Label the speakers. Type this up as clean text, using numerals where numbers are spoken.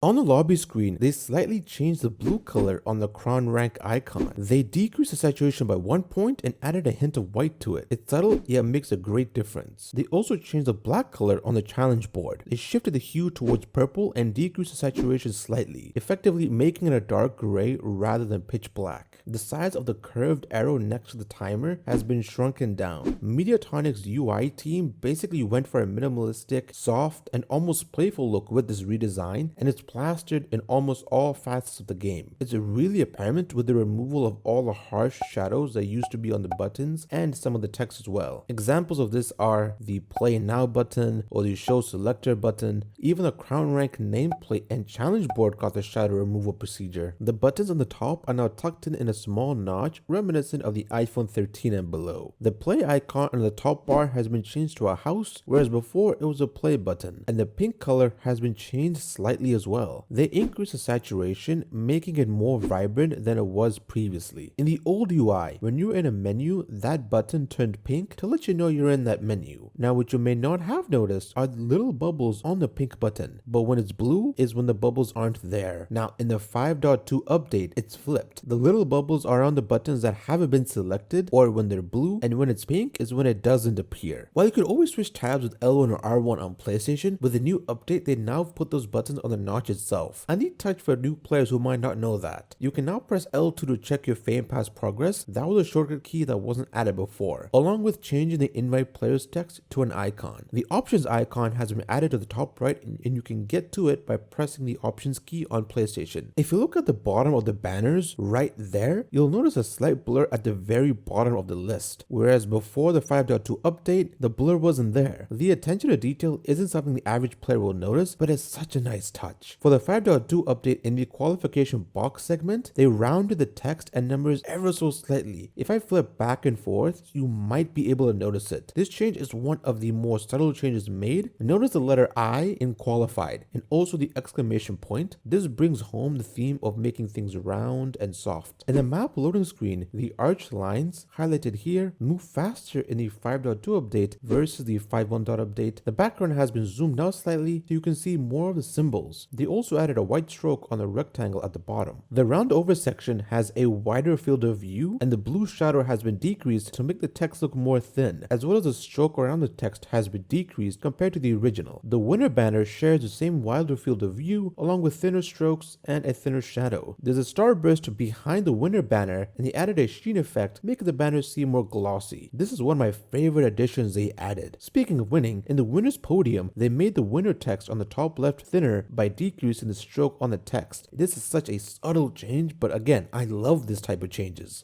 Speaker 1: On the lobby screen, they slightly changed the blue color on the crown rank icon. They decreased the saturation by 1 point and added a hint of white to it. It's subtle, yet makes a great difference. They also changed the black color on the challenge board. They shifted the hue towards purple and decreased the saturation slightly, effectively making it a dark gray rather than pitch black. The size of the curved arrow next to the timer has been shrunken down. Mediatronic's UI team basically went for a minimalistic, soft, and almost playful look with this redesign, and it's plastered in almost all facets of the game. It's really apparent with the removal of all the harsh shadows that used to be on the buttons and some of the text as well. Examples of this are the Play Now button or the Show Selector button. Even the Crown Rank nameplate and challenge board got the shadow removal procedure. The buttons on the top are now tucked in a small notch reminiscent of the iPhone 13 and below. The play icon on the top bar has been changed to a house, whereas before it was a play button, and the pink color has been changed slightly as well. They increased the saturation, making it more vibrant than it was previously. In the old UI, when you're in a menu, that button turned pink to let you know you're in that menu. Now what you may not have noticed are the little bubbles on the pink button, but when it's blue is when the bubbles aren't there. Now in the 5.2 update, it's flipped. The little bubbles are on the buttons that haven't been selected or when they're blue, and when it's pink is when it doesn't appear. While you could always switch tabs with L1 or R1 on PlayStation, with the new update they now put those buttons on the notch itself. A neat touch for new players who might not know that. You can now press L2 to check your Fame Pass progress. That was a shortcut key that wasn't added before, along with changing the invite players text to an icon. The options icon has been added to the top right, and you can get to it by pressing the options key on PlayStation. If you look at the bottom of the banners right there, you'll notice a slight blur at the very bottom of the list, whereas before the 5.2 update, the blur wasn't there. The attention to detail isn't something the average player will notice, but it's such a nice touch. For the 5.2 update, in the qualification box segment, they rounded the text and numbers ever so slightly. If I flip back and forth, you might be able to notice it. This change is one of the more subtle changes made. Notice the letter I in qualified and also the exclamation point. This brings home the theme of making things round and soft. In the map loading screen, the arched lines highlighted here move faster in the 5.2 update versus the 5.1 update. The background has been zoomed out slightly so you can see more of the symbols. They also added a white stroke on the rectangle at the bottom. The round over section has a wider field of view, and the blue shadow has been decreased to make the text look more thin, as well as the stroke around the text has been decreased compared to the original. The winner banner shares the same wider field of view along with thinner strokes and a thinner shadow. There's a starburst behind the winner banner, and they added a sheen effect, making the banner seem more glossy. This is one of my favorite additions they added. Speaking of winning, in the winner's podium, they made the winner text on the top left thinner by decreasing the stroke on the text. This is such a subtle change, but again, I love this type of changes.